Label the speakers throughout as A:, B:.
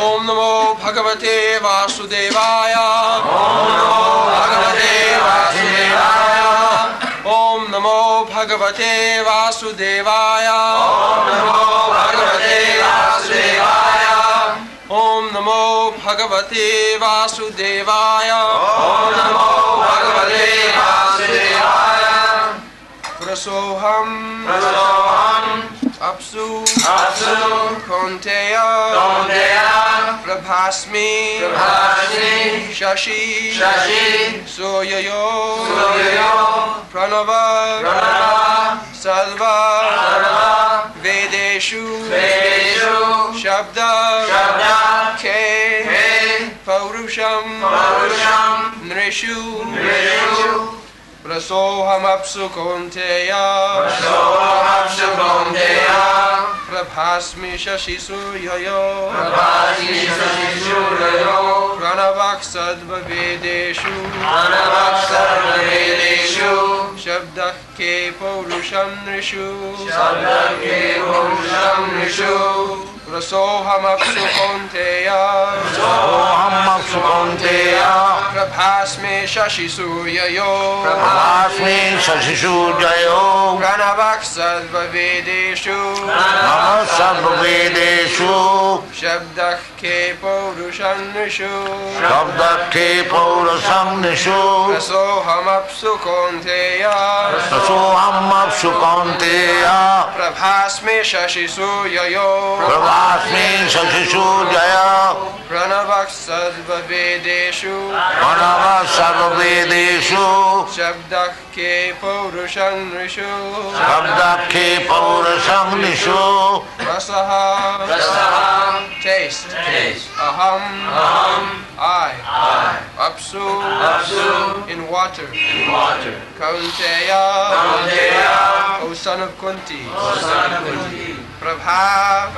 A: Om Namo Bhagavate Vasudevaya.
B: Om Namo Bhagavate Vasudevaya.
A: Om Namo Bhagavate Vasudevaya.
B: Om Namo Bhagavate Vasudevaya.
A: Om Namo Bhagavate Vasudevaya.
B: Om Namo Bhagavate Vasudevaya.
A: Prasoham Apsu Konteya Prabhasmi Shashi Soyayo Pranava Salva Vedeshu Shabda Ke Paurusham Nrishu Prasoham Apsu Konteya Prabhasmi Shashi Suryayo Pranavak Sadva Vedeshu Shabdak Ke Paurusham Nrishu Prasoham Apsu Konteya Prabhasmi Shashi Suryayo Pranavak Sadva Vedeshu Shabdak Ke Paurusham Nrishu Prasoham Apsu Konteya Prabhasmi Shashi Suryayo Pranavak Sadva Vedeshu Shabdak Ke Paurusham Nrishu Rasaha Taste Aham I Apsu in water Kaunteya O son of Kunti Prabha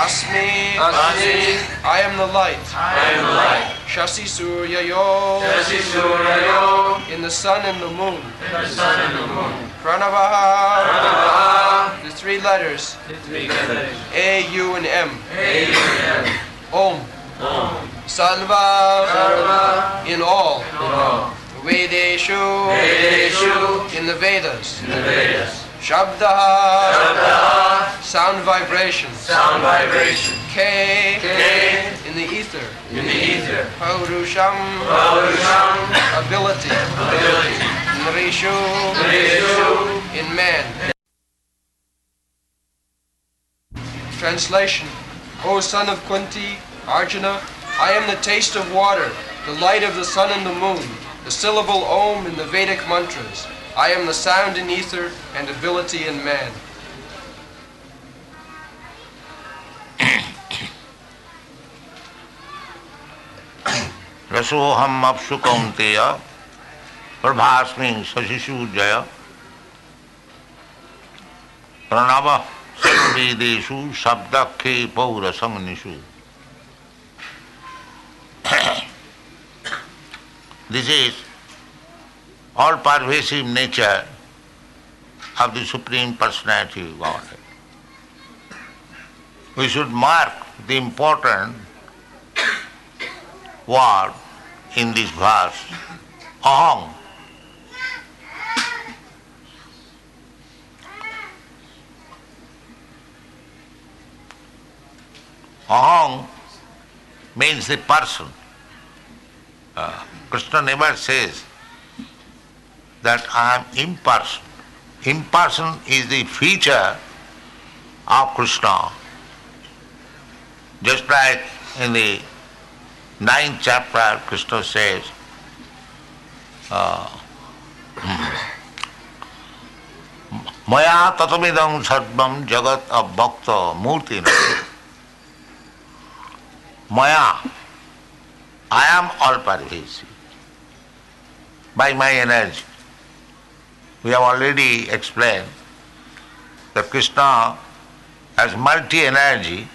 A: Asmi I am the light Shasi Suryayo in the sun and the moon Pranavaha the three letters A, U and M Om Salva in all Vedeshu in the Vedas Shabda sound vibration K in the ether Paurusham ability Nrishu in man. Translation. O son of Kunti, Arjuna, I am the taste of water, the light of the sun and the moon, the syllable Om in the Vedic mantras. I am the sound in ether and ability in man.
B: Rasoham Apsu Kaunteya Prabhasmi Sashishu Jaya Pranava Vedeshu Sabdakhe Paurasam Nishu. This is all pervasive nature of the Supreme Personality of Godhead. We should mark the important word in this verse, Aham. Aham means the person. Krishna never says that I am impersonal. Impersonal is the feature of Krishna. Just like in the 9th chapter, Krishna says, Maya tatamidam sarvam jagat abhakta murtina. Maya, I am all pervasive. By my energy. We have already explained that Krishna has multi-energy,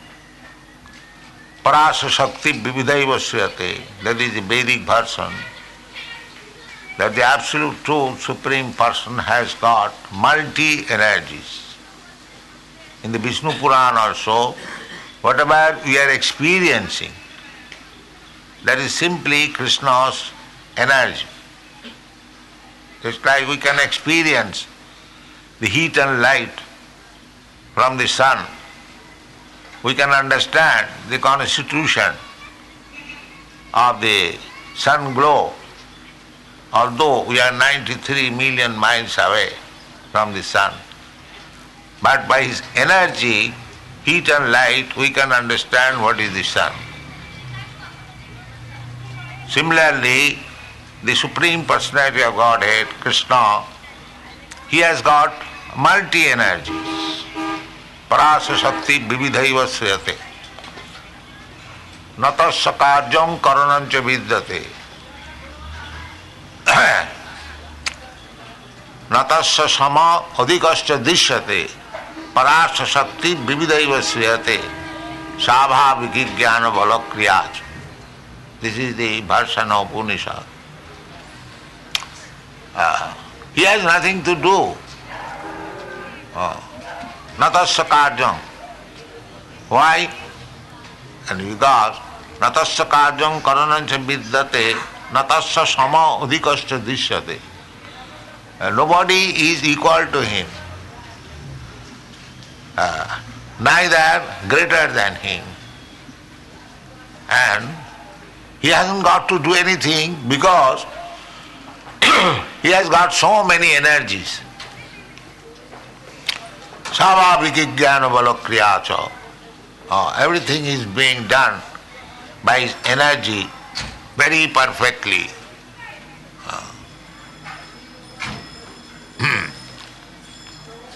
B: Parasa Shakti Vividaiva Sriyate, that is the Vedic version, that the Absolute Truth, Supreme Person has got multi-energies. In the Vishnu Purana also, whatever we are experiencing, that is simply Krishna's energy. Just like we can experience the heat and light from the sun, we can understand the constitution of the sun glow, although we are 93 million miles away from the sun. But by his energy, heat and light, we can understand what is the sun. Similarly, the Supreme Personality of Godhead, Krishna, he has got multi-energies. Parasa Shakti Vividhaiva Sriyate. Natasya Karyam Karanancha Vidyate. Natasya Sama Adhikascha Dishyate. Parasa Shakti Vividhaiva Sriyate. Sabhaviki Jnana Bala Kriyach. This is the version of Upanishad. He has nothing to do. Natasya Karyam. Why? And because Natasya Karyam Karanancha Vidyate, Natasya Sama Adhikascha Dishyate. Nobody is equal to him. Neither greater than him. And he hasn't got to do anything because he has got so many energies. Savabhiki Jnana Bala Kriyacha. Everything is being done by his energy very perfectly.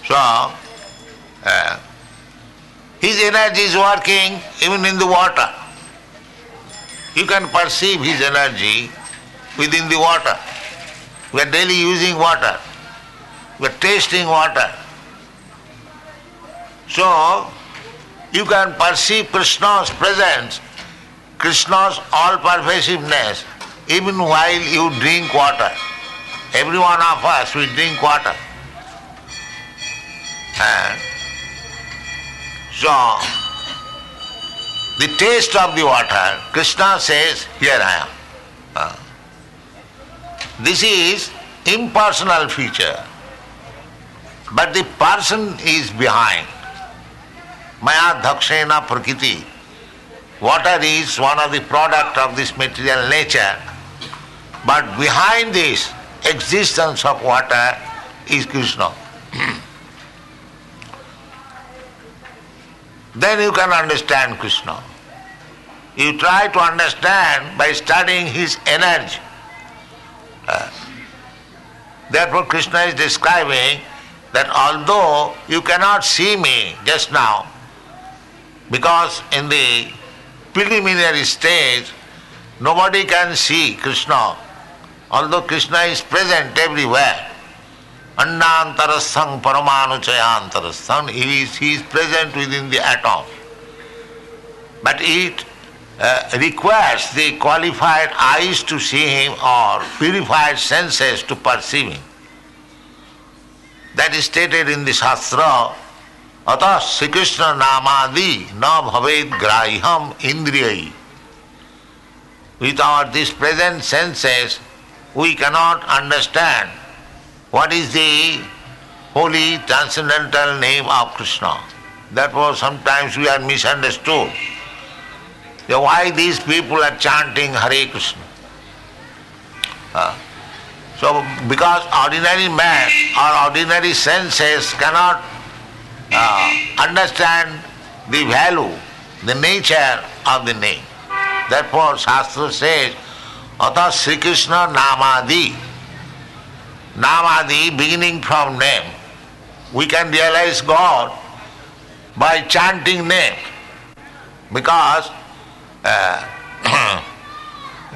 B: So, his energy is working even in the water. You can perceive his energy within the water. We are daily using water. We are tasting water. So, you can perceive Krishna's presence, Krishna's all-pervasiveness, even while you drink water. Every one of us, we drink water. And so, the taste of the water, Krishna says, here I am. This is impersonal feature, but the person is behind. Maya dhakshena prakriti. Water is one of the product of this material nature, but behind this existence of water is Krishna. Then you can understand Krishna. You try to understand by studying his energy. Therefore Krishna is describing that although you cannot see me just now, because in the preliminary stage nobody can see Krishna, although Krishna is present everywhere. Annantarasthang paramanuchayantarasthang, he is present within the atom. But it requires the qualified eyes to see him or purified senses to perceive him. That is stated in the Shastra, Atah Sri Krishna namadi na bhaved graham indriyai. Without these present senses, we cannot understand what is the holy transcendental name of Krishna. Therefore sometimes we are misunderstood. Why these people are chanting Hare Krishna? So because ordinary man or ordinary senses cannot understand the value, the nature of the name. Therefore Shastra says, Atha Sri Krishna namadi. Namadi, beginning from name. We can realize God by chanting name. Because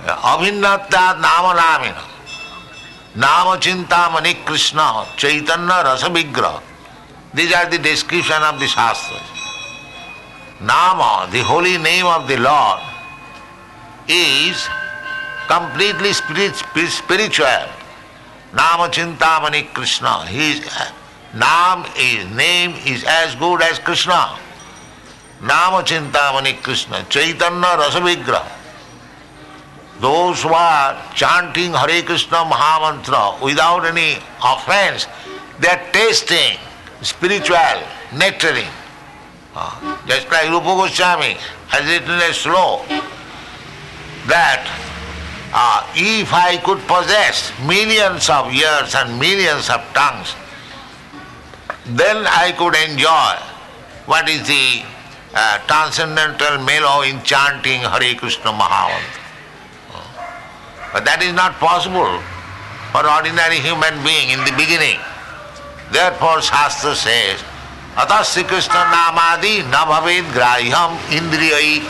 B: Abhinnatta nama namina. Nama chintamani Krishna Chaitanya rasa vigraha. These are the description of the Shastras. Nama, the holy name of the Lord, is completely spiritual. Nama chintamani Krishna. Name is as good as Krishna. Nama Chintamani Krishna, Chaitanya Rasa Vigraha. Those who are chanting Hare Krishna Mahamantra without any offense, they are tasting spiritual nectarine. Just like Rupa Goswami has written a sloka that if I could possess millions of ears and millions of tongues, then I could enjoy what is the transcendental mellow in chanting Hare Krishna Mahamantra. But that is not possible for ordinary human being in the beginning. Therefore Shastra says, Atasya Krishna Namadi na bhaved grahyam indriyai.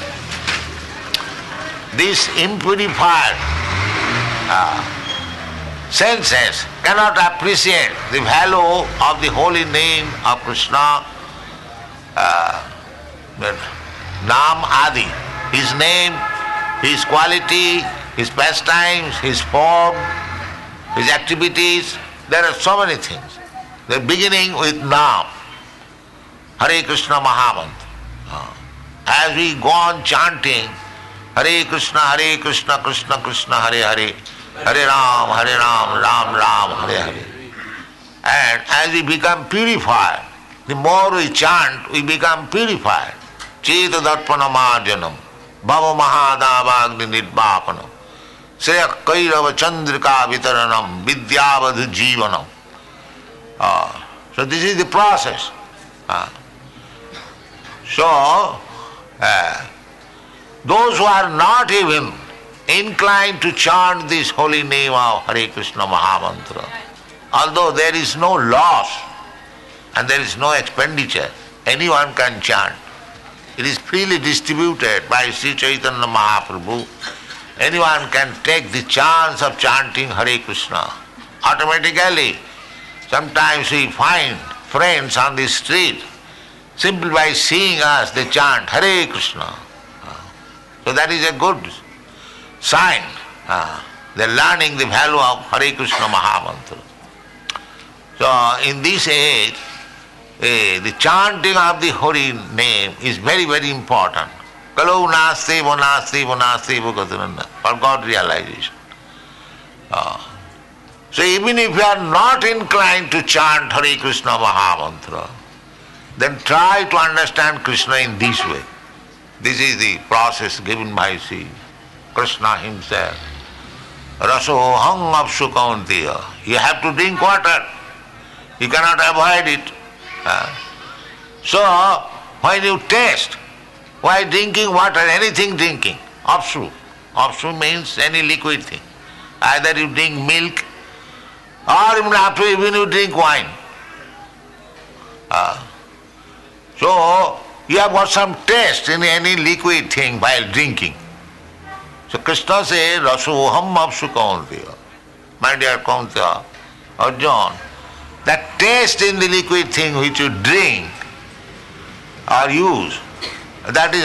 B: This impurified senses cannot appreciate the value of the holy name of Krishna, Nam Adi, his name, his quality, his pastimes, his form, his activities. There are so many things. They're beginning with Nam, Hare Krishna Mahamantra. As we go on chanting Hare Krishna, Krishna Krishna, Hare Hare, Hare Ram, Ram Ram, Hare Hare. And as we become purified, the more we chant, we become purified. Cheta Darpana Marjanam, Bhava Mahadavagni Nidvapanam, Sreya Kairava Chandrika Vitaranam, Vidyavadhu Jivanam. So this is the process. Those who are not even inclined to chant this holy name of Hare Krishna Mahamantra, although there is no loss and there is no expenditure, anyone can chant. It is freely distributed by Sri Chaitanya Mahaprabhu. Anyone can take the chance of chanting Hare Krishna. Automatically, sometimes we find friends on the street, simply by seeing us, they chant Hare Krishna. So that is a good sign. They are learning the value of Hare Krishna Mahamantra. So in this age, the chanting of the holy name is very, very important. Kalau nasti vonasti vonasti vokatunanda, for God realization. So even if you are not inclined to chant Hare Krishna Mahamantra, then try to understand Krishna in this way. This is the process given by Sri Krishna himself. Rasoham apsu kaunteya. You have to drink water. You cannot avoid it. So when you taste, while drinking water, anything drinking, apsu. Apsu means any liquid thing. Either you drink milk or even you drink wine. So you have got some taste in any liquid thing while drinking. So Krishna says, Rasoham apsu kaunteya. My dear Kaunteya, Arjuna, that taste in the liquid thing which you drink or use, that is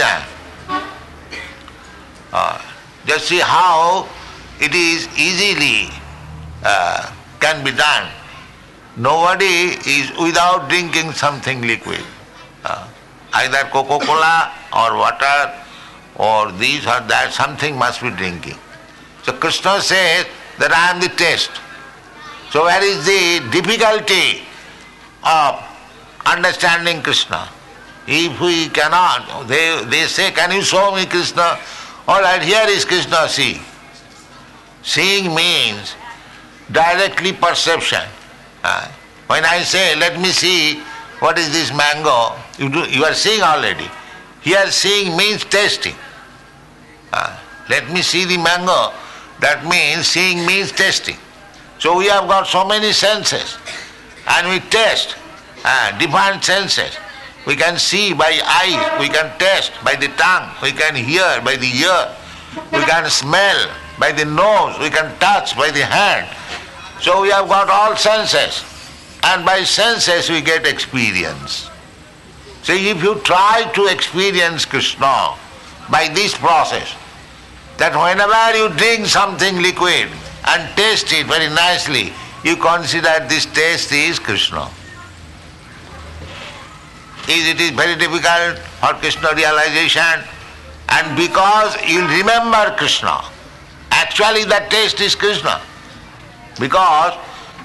B: just see how it is easily can be done. Nobody is without drinking something liquid. Either Coca-Cola or water or this or that, something must be drinking. So Krishna says that I am the taste. So where is the difficulty of understanding Krishna? If we cannot, they say, can you show me Krishna? All right, here is Krishna, see. Seeing means directly perception. When I say, let me see what is this mango, you are seeing already. Here seeing means tasting. Let me see the mango, that means seeing means tasting. So we have got so many senses and we taste, different senses. We can see by eyes, we can taste by the tongue, we can hear by the ear, we can smell by the nose, we can touch by the hand. So we have got all senses, and by senses we get experience. So if you try to experience Krishna by this process, that whenever you drink something liquid and taste it very nicely, you consider this taste is Krishna. it is very difficult for Krishna realization, and because you remember Krishna, actually that taste is Krishna, because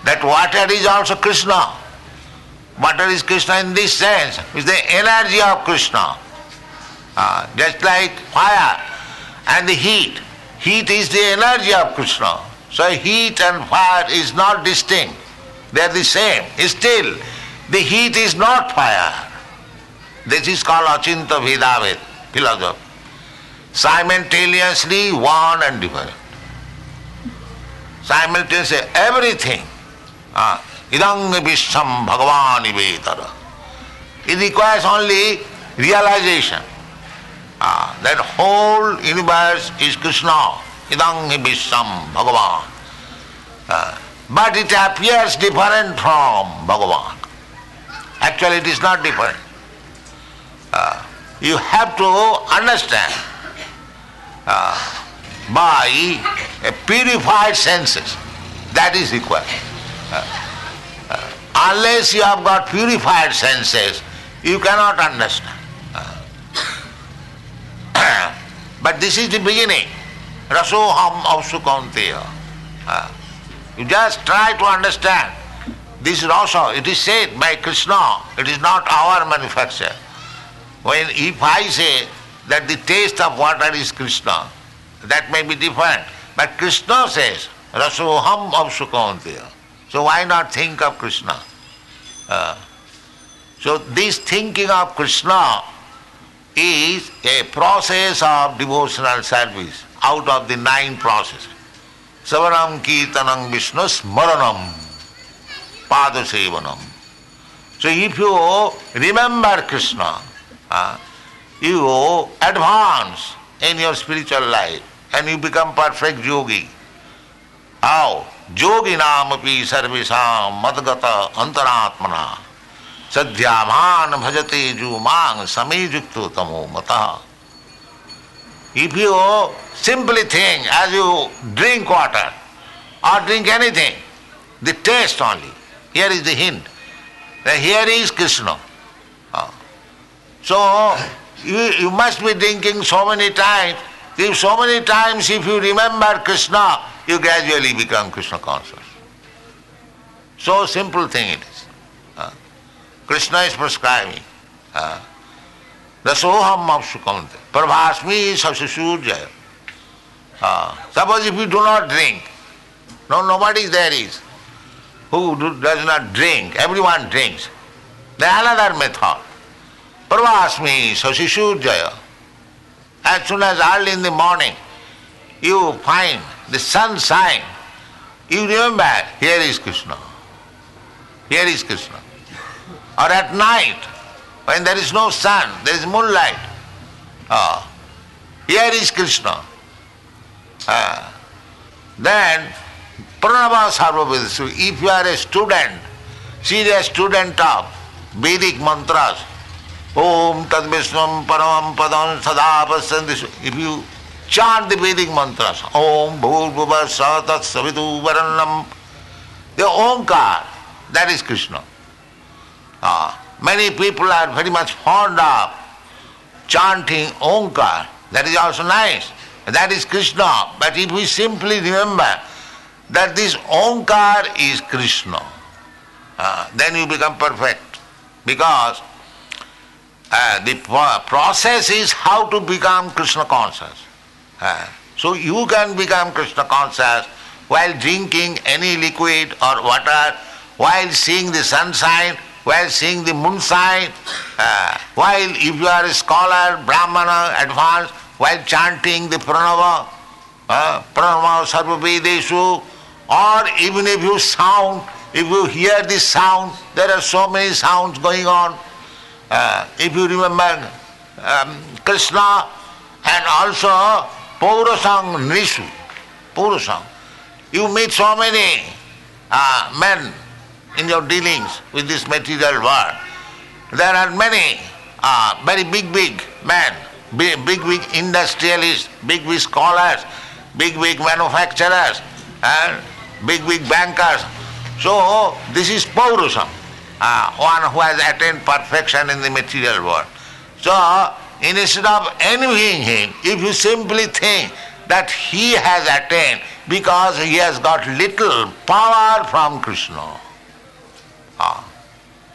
B: that water is also Krishna. Water is Krishna in this sense, it's the energy of Krishna. Just like fire and the heat. Heat is the energy of Krishna. So heat and fire is not distinct. They are the same. Still, the heat is not fire. This is called Achinta Bhedavet philosophy. Simultaneously one and different. Simultaneously everything. Idang Vishwam Bhagavani Vetara. It requires only realization. That whole universe is Krishna. Idang Vishwam Bhagavan. But it appears different from Bhagavan. Actually it is not different. You have to understand by a purified senses. That is required. Unless you have got purified senses, you cannot understand. But this is the beginning. Rasoham avsukanteya. You just try to understand. This rasa, it is said by Krishna, it is not our manufacture. If I say that the taste of water is Krishna, that may be different. But Krishna says, Rasoham avsukanteya. So why not think of Krishna? So this thinking of Krishna is a process of devotional service out of the 9 processes. Savanam Kirtanam Vishnu Smaranam Padasevanam. So if you remember Krishna, you advance in your spiritual life and you become perfect yogi. How? Yoginam api sarvesam madgata antaratmana sadhyaman bhajate jumang samejukto tamo mata. If you simply think as you drink water or drink anything, the taste only, here is the hint. Here is Krishna. So you must be drinking so many times. If so many times if you remember Krishna, you gradually become Krishna conscious. So simple thing it is. Krishna is prescribing. Rasoham avsukamte. Prabhasmi sasasujaya. Suppose if you do not drink, nobody there is who does not drink, everyone drinks. There is another method. Prabhasmi sasasujaya. As soon as early in the morning you find the sunshine, you remember, here is Krishna. Here is Krishna. Or at night, when there is no sun, there is moonlight, here is Krishna. Then, Pranava Sarvavedasu, if you are a student, serious student of Vedic mantras, Om Tad Vishwam Paramam Padam Sada Pasyanti, if you chant the Vedic mantras, Om Bhurbhuva Satat Savitu Varannam, the Omkar, that is Krishna. Many people are very much fond of chanting Omkar, that is also nice, that is Krishna. But if we simply remember that this Omkar is Krishna, then you become perfect. Because the process is how to become Krishna conscious. So you can become Krishna conscious while drinking any liquid or water, while seeing the sunshine, while seeing the moonshine, while if you are a scholar, Brahmana, advanced, while chanting the Pranava, Pranava Sarva Vedeshu, or even if you sound, if you hear this sound, there are so many sounds going on. If you remember Krishna and also Paurasang Nishu, Paurasang, you meet so many men in your dealings with this material world. There are many very big men, big industrialists, big scholars, big manufacturers, and big bankers. So this is Paurasam. one who has attained perfection in the material world. So, instead of envying him, if you simply think that he has attained because he has got little power from Krishna.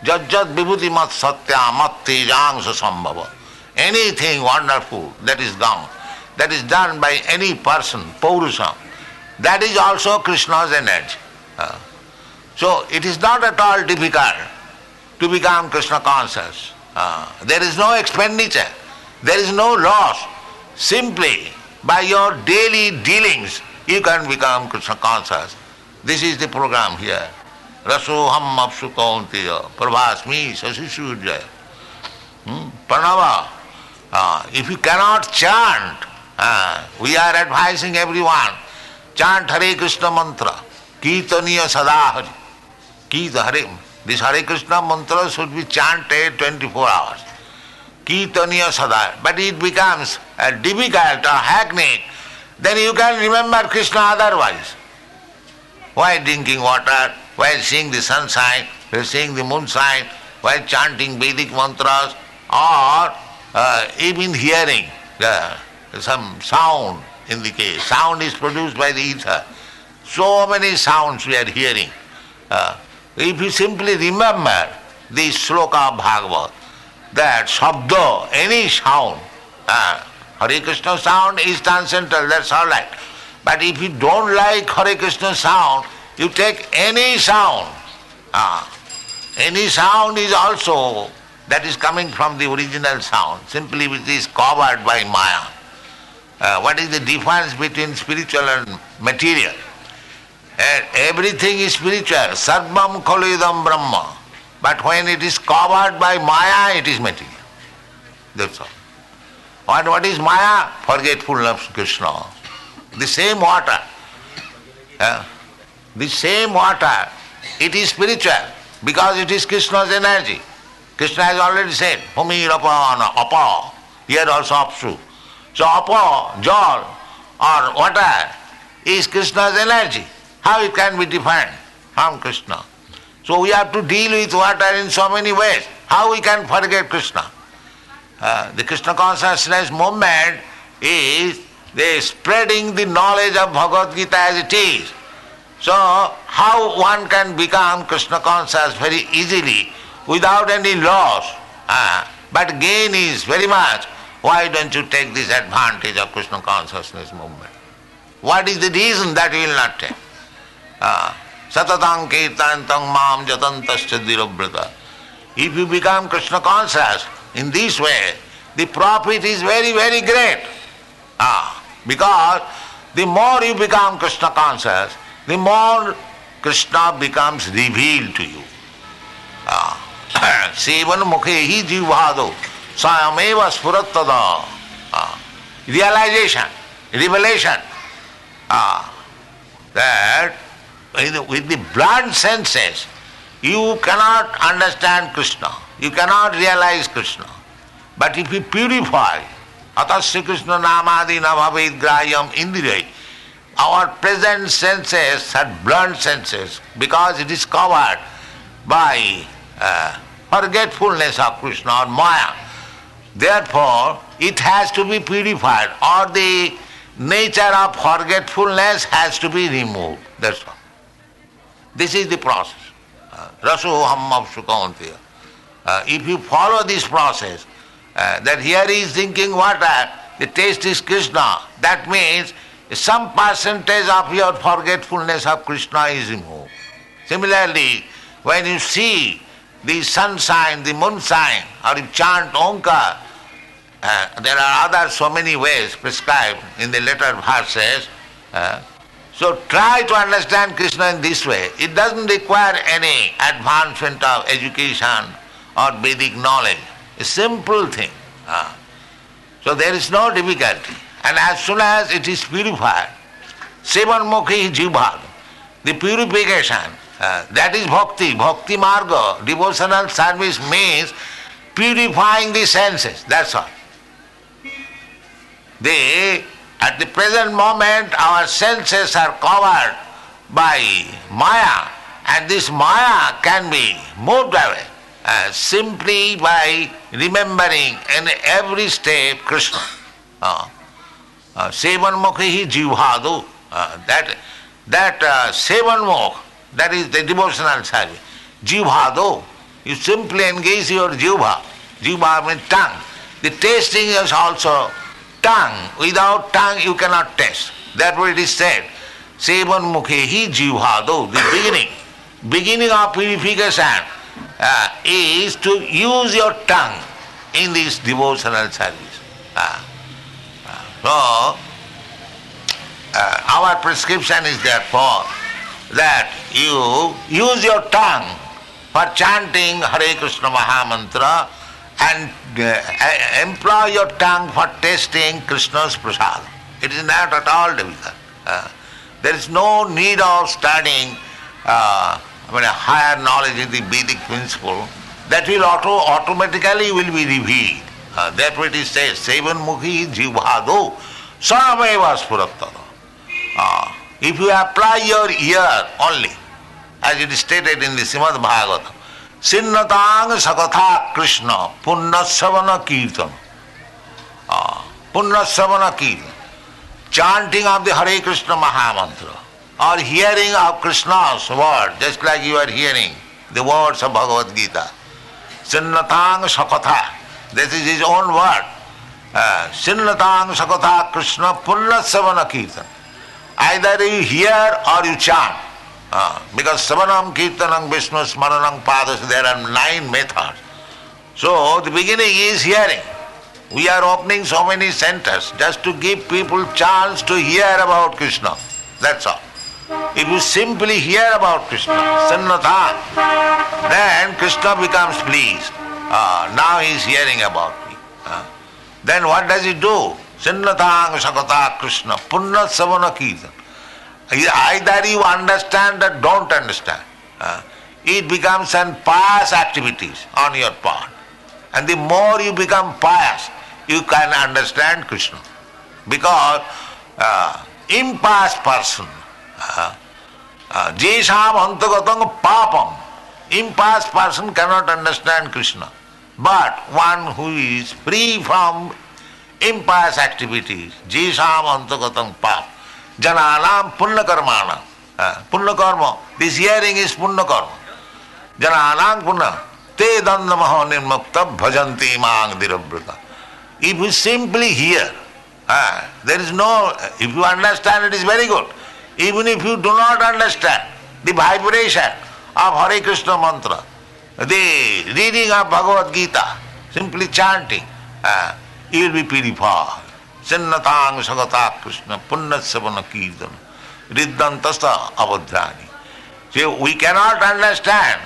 B: Jajjat vibhuti mat satya mat tejangsa sambhava. Anything wonderful that is done by any person, Paurusha, that is also Krishna's energy. So it is not at all difficult to become Krishna conscious. There is no expenditure, there is no loss. Simply by your daily dealings you can become Krishna conscious. This is the program here. Rasoham apsu kaunteya prabhasmi sasisujaya. Pranava. If you cannot chant, we are advising everyone, chant Hare Krishna mantra, Kirtaniya Sadahari. This Hare Krishna mantra should be chanted 24 hours. Kirtaniya Sadahari. But it becomes difficult or hackneyed, then you can remember Krishna otherwise. While drinking water, while seeing the sunshine, while seeing the moonshine, while chanting Vedic mantras, or even hearing some sound in the case. Sound is produced by the ether. So many sounds we are hearing. If you simply remember the sloka of Bhagavad, that Shabda, any sound, Hare Krishna sound is transcendental, that's all right. But if you don't like Hare Krishna sound, you take any sound. Any sound is also that is coming from the original sound, simply which is covered by Maya. What is the difference between spiritual and material? Everything is spiritual, sarvam khalidam brahma. But when it is covered by Maya, it is material. That's all. And what is Maya? Forgetfulness of Krishna. The same water. The same water, it is spiritual because it is Krishna's energy. Krishna has already said, Humi Rapa Apa, here also Apsu. So Apa, jal or water is Krishna's energy. How it can be defined from Krishna? So we have to deal with water in so many ways. How we can forget Krishna? The Krishna consciousness movement is the spreading the knowledge of Bhagavad Gita as it is. So how one can become Krishna conscious very easily without any loss, but gain is very much. Why don't you take this advantage of Krishna consciousness movement? What is the reason that you will not take? Satatang kirtantam mam jatantascha dhirabrata. If you become Krishna conscious in this way, the profit is very, very great. Because the more you become Krishna conscious, the more Krishna becomes revealed to you. Sevan mukhe hi jivado sayameva spurattada. Realization, revelation, that with the blood senses you cannot understand Krishna, you cannot realize Krishna. But if you purify, atasya Krishna namadi nabhavid grayam indriya, our present senses are blood senses because it is covered by forgetfulness of Krishna or Maya. Therefore, it has to be purified, or the nature of forgetfulness has to be removed. That's all. This is the process. Rasoham apsu kaunteya. If you follow this process, that here is drinking water, the taste is Krishna, that means some percentage of your forgetfulness of Krishna is removed. Similarly, when you see the sunshine, the moonshine, or you chant Omkar, there are other so many ways prescribed in the later verses. So try to understand Krishna in this way. It doesn't require any advancement of education or Vedic knowledge. A simple thing. So there is no difficulty. And as soon as it is purified, Sevan mukhi jivbhad, the purification, that is bhakti. Bhakti marga, devotional service means purifying the senses, that's all. At the present moment our senses are covered by Maya, And this Maya can be moved away simply by remembering in every step Krishna. Sevanmukhi jivhadu. That sevanmukh, that is the devotional service. Jivhadu, you simply engage your jivha. Jivha means tongue. The tasting is also tongue. Without tongue you cannot taste. That's what it is said. Sevanmukhi jivhadu, the beginning of purification is to use your tongue in this devotional service. So, our prescription is therefore that you use your tongue for chanting Hare Krishna Mahamantra and employ your tongue for tasting Krishna's prasad. It is not at all difficult. There is no need of studying a higher knowledge in the Vedic principle. That will automatically will be revealed. That's what it says. Sevanmukhi jivhado sameva spurattara. If you apply your ear only, as it is stated in the Srimad Bhagavatam, Sinnatang sakatha Krishna punnasavana kirtan. Punnasavana kirtan. Chanting of the Hare Krishna Mahamantra or hearing of Krishna's word, just like you are hearing the words of Bhagavad Gita. Sinnatang sakatha. This is his own word. Sinnatang sakatha Krishna punnasavana kirtan. Either you hear or you chant. Because Savanam, Kirtanam, Vishnu, Smaranam, Padas, there are 9 methods. So the beginning is hearing. We are opening so many centers just to give people chance to hear about Krishna. That's all. If you simply hear about Krishna, Sannatha, then Krishna becomes pleased. Now he is hearing about me. Then what does he do? Sinnatang sakata Krishna, punna savana kirtan. Either you understand or don't understand. It becomes an pious activities on your part. And the more you become pious, you can understand Krishna. Because impious person, jesam antagatam papam, impious person cannot understand Krishna. But one who is free from impious activities, jesam antagatam pap, jananam punnakarmana. Punnakarma, this hearing is punnakarma. Jananam punna, te dandamaho nirmukta bhajanti mang dirabrata. If you simply hear, there is no, if you understand it is very good. Even if you do not understand the vibration of Hare Krishna mantra, the reading of Bhagavad Gita, simply chanting, you will be purified. Sinnatang sagata Krishna punnasavana kirtan riddantasta avadhrani. So we cannot understand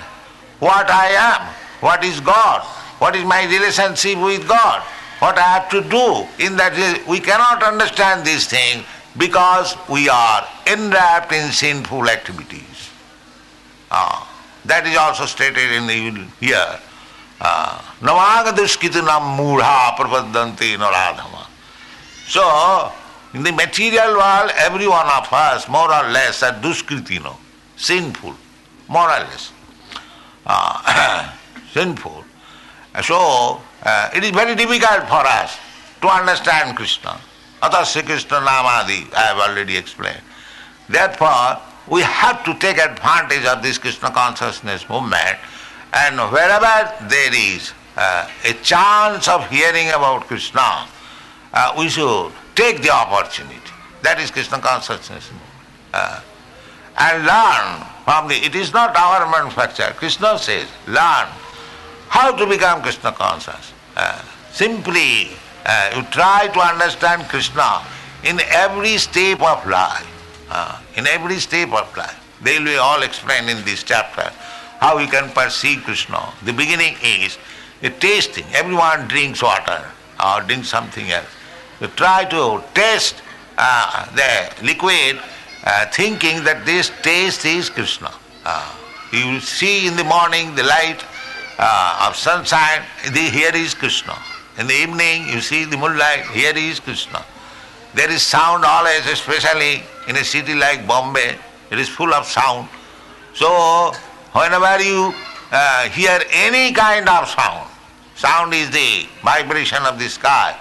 B: what I am, what is God, what is my relationship with God, what I have to do in that. We cannot understand these things because we are enwrapped in sinful activities. That is also stated in the here. Namagadishkitanam mudha prapadanti naradhama. So, in the material world, every one of us, more or less, are duskritino, sinful, more or less. Sinful. So, it is very difficult for us to understand Krishna. Atasya Krishna Namadi, I have already explained. Therefore, we have to take advantage of this Krishna consciousness movement, and wherever there is a chance of hearing about Krishna, we should take the opportunity. That is Krishna consciousness movement. And learn from the, it is not our manufacture. Krishna says, learn how to become Krishna conscious. Simply, you try to understand Krishna in every step of life. In every step of life. They will be all explained in this chapter how you can perceive Krishna. The beginning is a tasting. Everyone drinks water or drinks something else. You try to taste the liquid thinking that this taste is Krishna. You will see in the morning the light of sunshine, here is Krishna. In the evening you see the moonlight, here is Krishna. There is sound always, especially in a city like Bombay, it is full of sound. So, whenever you hear any kind of sound is the vibration of the sky,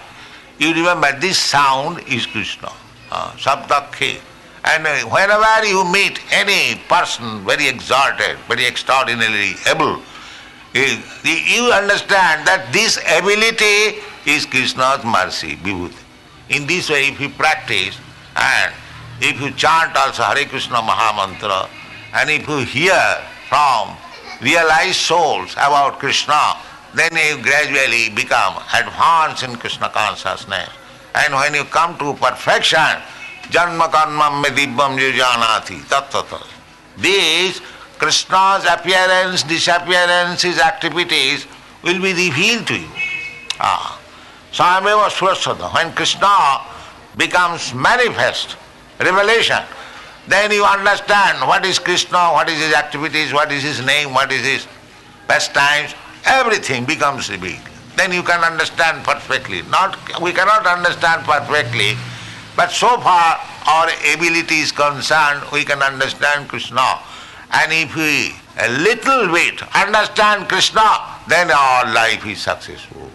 B: you remember this sound is Krishna, Sabdakhe. And whenever you meet any person very exalted, very extraordinarily able, you understand that this ability is Krishna's mercy, Vibhuti. In this way, if you practice and if you chant also Hare Krishna Mahamantra, and if you hear from realized souls about Krishna, then you gradually become advanced in Krishna consciousness. And when you come to perfection, Janma karmam me dibbam yujanati tattata. These Krishna's appearance, disappearance, his activities will be revealed to you. Sameva Surasada. When Krishna becomes manifest, revelation, then you understand what is Krishna, what is his activities, what is his name, what is his pastimes, everything becomes revealed. Then you can understand perfectly. We cannot understand perfectly, but so far our ability is concerned, we can understand Krishna. And if we a little bit understand Krishna, then our life is successful.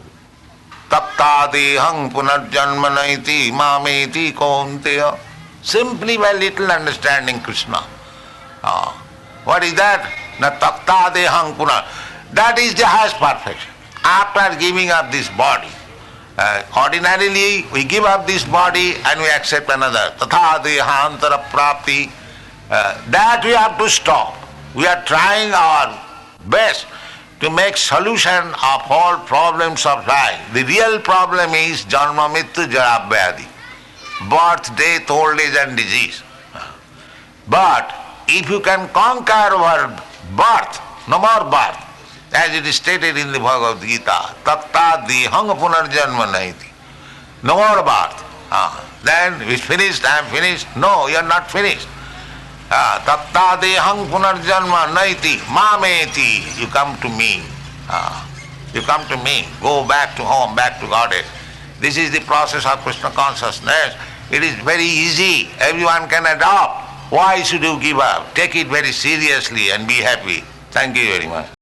B: Taptadehang punarjanmanaiti mameti kaunteya. Simply by little understanding Krishna. What is that? Na taptadehang punar. That is the highest perfection. After giving up this body, ordinarily we give up this body and we accept another. Tatha dehantara prapti. That we have to stop. We are trying our best to make solution of all problems of life. The real problem is janma mittu jara vyadi, birth, death, old age and disease. But if you can conquer our birth, no more birth, as it is stated in the Bhagavad Gita, tatta dihang punarjanma naiti. No more birth. Then it's finished, I am finished. No, you are not finished. Tatta dehang punarjanma naiti mameti. You come to me. You come to me. Go back to home, back to Godhead. This is the process of Krishna consciousness. It is very easy. Everyone can adopt. Why should you give up? Take it very seriously and be happy. Thank you very much.